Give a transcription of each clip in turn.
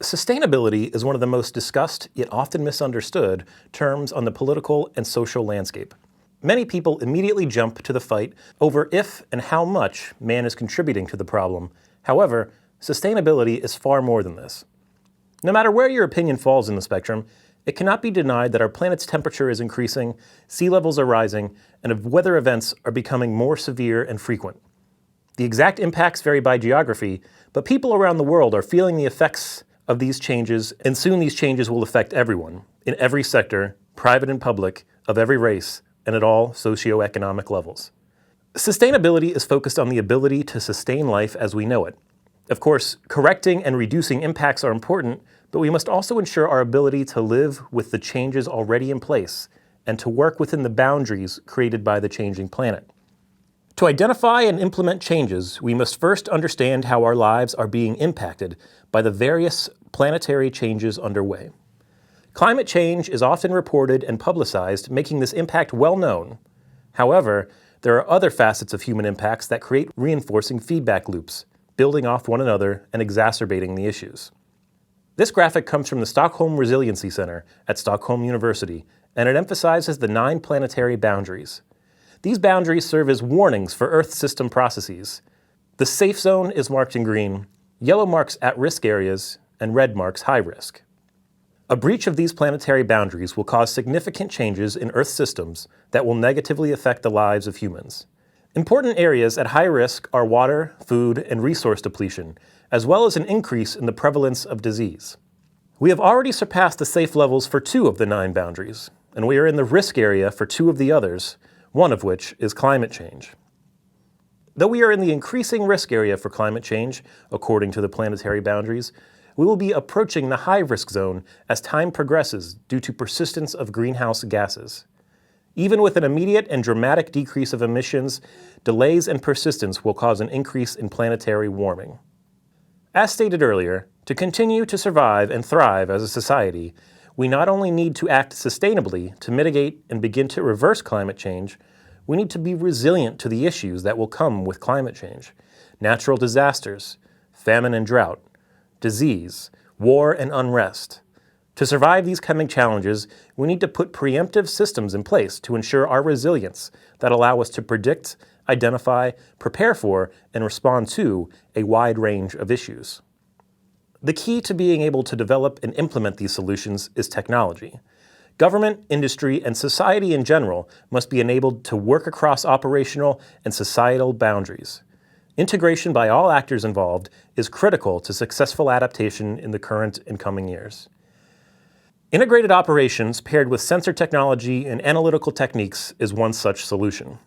Sustainability is one of the most discussed, yet often misunderstood, terms on the political and social landscape. Many people immediately jump to the fight over if and how much man is contributing to the problem. However, sustainability is far more than this. No matter where your opinion falls in the spectrum, it cannot be denied that our planet's temperature is increasing, sea levels are rising, and weather events are becoming more severe and frequent. The exact impacts vary by geography, but people around the world are feeling the effects of these changes, and soon these changes will affect everyone, in every sector, private and public, of every race, and at all socioeconomic levels. Sustainability is focused on the ability to sustain life as we know it. Of course, correcting and reducing impacts are important, but we must also ensure our ability to live with the changes already in place and to work within the boundaries created by the changing planet. To identify and implement changes, we must first understand how our lives are being impacted by the various planetary changes underway. Climate change is often reported and publicized, making this impact well known. However, there are other facets of human impacts that create reinforcing feedback loops, building off one another and exacerbating the issues. This graphic comes from the Stockholm Resiliency Center at Stockholm University, and it emphasizes the 9 planetary boundaries. These boundaries serve as warnings for Earth system processes. The safe zone is marked in green, yellow marks at-risk areas, and red marks high risk. A breach of these planetary boundaries will cause significant changes in Earth systems that will negatively affect the lives of humans. Important areas at high risk are water, food, and resource depletion, as well as an increase in the prevalence of disease. We have already surpassed the safe levels for 2 of the 9 boundaries, and we are in the risk area for 2 of the others, one of which is climate change. Though we are in the increasing risk area for climate change, according to the planetary boundaries, we will be approaching the high-risk zone as time progresses due to persistence of greenhouse gases. Even with an immediate and dramatic decrease of emissions, delays and persistence will cause an increase in planetary warming. As stated earlier, to continue to survive and thrive as a society, we not only need to act sustainably to mitigate and begin to reverse climate change, we need to be resilient to the issues that will come with climate change: natural disasters, famine and drought, disease, war and unrest. To survive these coming challenges, we need to put preemptive systems in place to ensure our resilience that allow us to predict, identify, prepare for, and respond to a wide range of issues. The key to being able to develop and implement these solutions is technology. Government, industry, and society in general must be enabled to work across operational and societal boundaries. Integration by all actors involved is critical to successful adaptation in the current and coming years. Integrated operations paired with sensor technology and analytical techniques is one such solution.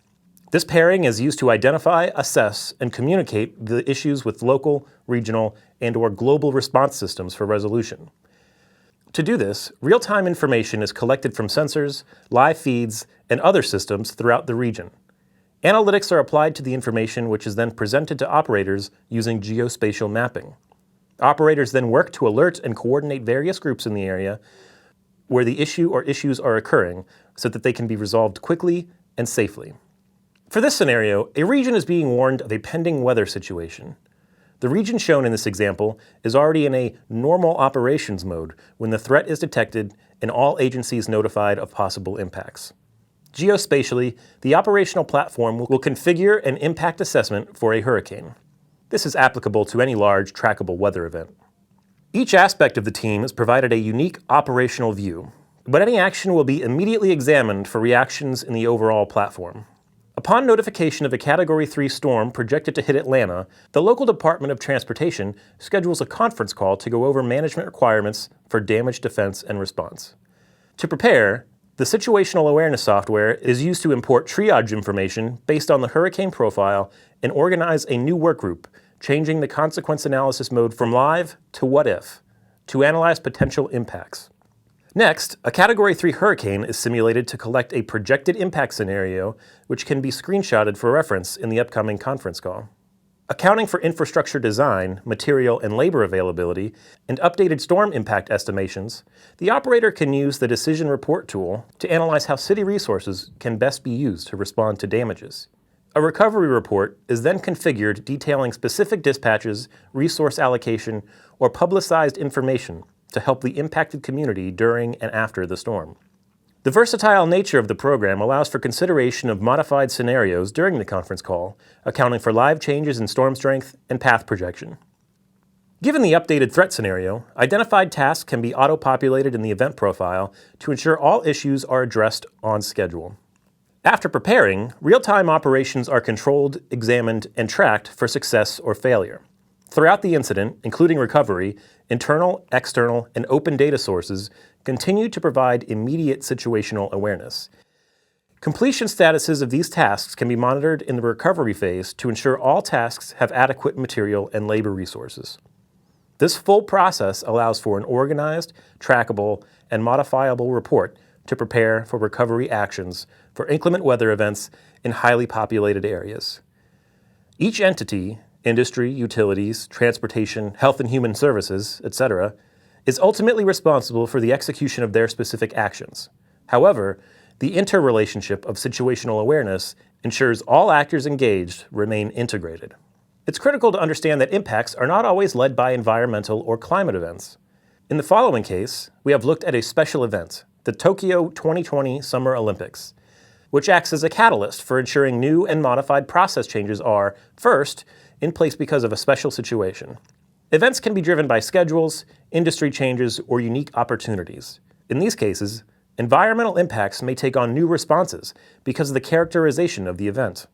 This pairing is used to identify, assess, and communicate the issues with local, regional, and/or global response systems for resolution. To do this, real-time information is collected from sensors, live feeds, and other systems throughout the region. Analytics are applied to the information, which is then presented to operators using geospatial mapping. Operators then work to alert and coordinate various groups in the area where the issue or issues are occurring so that they can be resolved quickly and safely. For this scenario, a region is being warned of a pending weather situation. The region shown in this example is already in a normal operations mode when the threat is detected and all agencies notified of possible impacts. Geospatially, the operational platform will configure an impact assessment for a hurricane. This is applicable to any large, trackable weather event. Each aspect of the team is provided a unique operational view, but any action will be immediately examined for reactions in the overall platform. Upon notification of a Category 3 storm projected to hit Atlanta, the local Department of Transportation schedules a conference call to go over management requirements for damage defense and response. To prepare, the situational awareness software is used to import triage information based on the hurricane profile and organize a new workgroup, changing the consequence analysis mode from live to what if, to analyze potential impacts. Next, a Category 3 hurricane is simulated to collect a projected impact scenario, which can be screenshotted for reference in the upcoming conference call. Accounting for infrastructure design, material and labor availability, and updated storm impact estimations, the operator can use the Decision Report tool to analyze how city resources can best be used to respond to damages. A recovery report is then configured detailing specific dispatches, resource allocation, or publicized information to help the impacted community during and after the storm. The versatile nature of the program allows for consideration of modified scenarios during the conference call, accounting for live changes in storm strength and path projection. Given the updated threat scenario, identified tasks can be auto-populated in the event profile to ensure all issues are addressed on schedule. After preparing, real-time operations are controlled, examined, and tracked for success or failure. Throughout the incident, including recovery, internal, external, and open data sources continue to provide immediate situational awareness. Completion statuses of these tasks can be monitored in the recovery phase to ensure all tasks have adequate material and labor resources. This full process allows for an organized, trackable, and modifiable report to prepare for recovery actions for inclement weather events in highly populated areas. Each entity, industry, utilities, transportation, health and human services, etc., is ultimately responsible for the execution of their specific actions. However, the interrelationship of situational awareness ensures all actors engaged remain integrated. It's critical to understand that impacts are not always led by environmental or climate events. In the following case, we have looked at a special event, the Tokyo 2020 Summer Olympics, which acts as a catalyst for ensuring new and modified process changes are, first, in place because of a special situation. Events can be driven by schedules, industry changes, or unique opportunities. In these cases, environmental impacts may take on new responses because of the characterization of the event.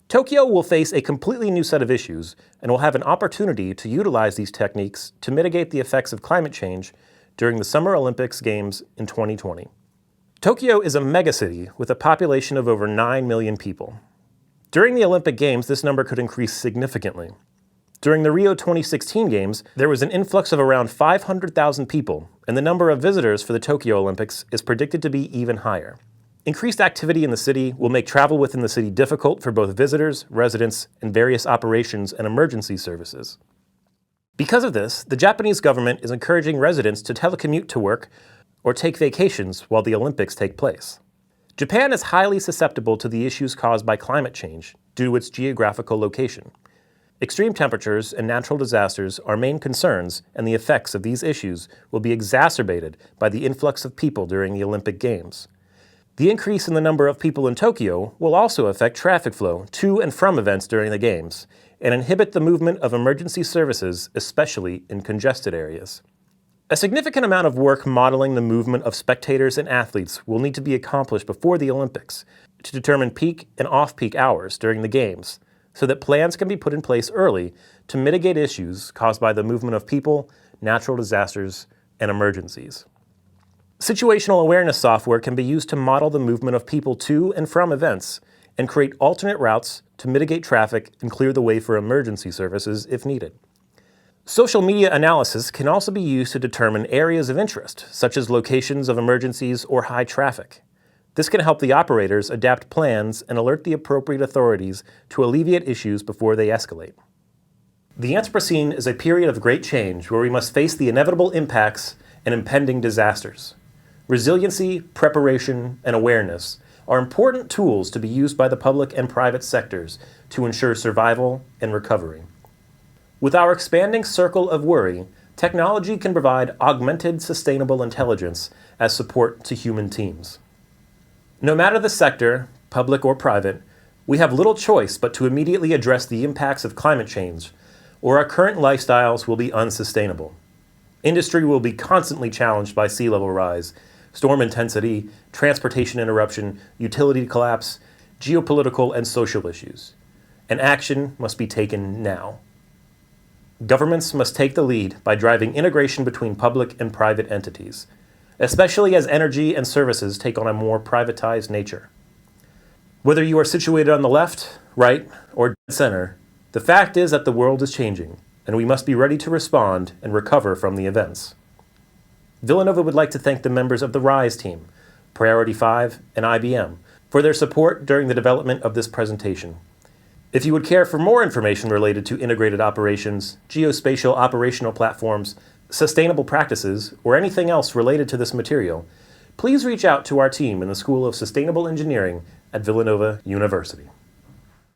Tokyo will face a completely new set of issues and will have an opportunity to utilize these techniques to mitigate the effects of climate change during the Summer Olympics Games in 2020. Tokyo is a megacity with a population of over 9 million people. During the Olympic Games, this number could increase significantly. During the Rio 2016 Games, there was an influx of around 500,000 people, and the number of visitors for the Tokyo Olympics is predicted to be even higher. Increased activity in the city will make travel within the city difficult for both visitors, residents, and various operations and emergency services. Because of this, the Japanese government is encouraging residents to telecommute to work or take vacations while the Olympics take place. Japan is highly susceptible to the issues caused by climate change due to its geographical location. Extreme temperatures and natural disasters are main concerns, and the effects of these issues will be exacerbated by the influx of people during the Olympic Games. The increase in the number of people in Tokyo will also affect traffic flow to and from events during the Games, and inhibit the movement of emergency services, especially in congested areas. A significant amount of work modeling the movement of spectators and athletes will need to be accomplished before the Olympics to determine peak and off-peak hours during the Games, so that plans can be put in place early to mitigate issues caused by the movement of people, natural disasters, and emergencies. Situational awareness software can be used to model the movement of people to and from events and create alternate routes to mitigate traffic and clear the way for emergency services if needed. Social media analysis can also be used to determine areas of interest, such as locations of emergencies or high traffic. This can help the operators adapt plans and alert the appropriate authorities to alleviate issues before they escalate. The Anthropocene is a period of great change where we must face the inevitable impacts and impending disasters. Resiliency, preparation, and awareness are important tools to be used by the public and private sectors to ensure survival and recovery. With our expanding circle of worry, technology can provide augmented sustainable intelligence as support to human teams. No matter the sector, public or private, we have little choice but to immediately address the impacts of climate change, or our current lifestyles will be unsustainable. Industry will be constantly challenged by sea level rise, storm intensity, transportation interruption, utility collapse, geopolitical and social issues. And action must be taken now. Governments must take the lead by driving integration between public and private entities, especially as energy and services take on a more privatized nature. Whether you are situated on the left, right, or dead center, the fact is that the world is changing, and we must be ready to respond and recover from the events. Villanova would like to thank the members of the RISE team, Priority 5, and IBM for their support during the development of this presentation. If you would care for more information related to integrated operations, geospatial operational platforms, sustainable practices, or anything else related to this material, please reach out to our team in the School of Sustainable Engineering at Villanova University.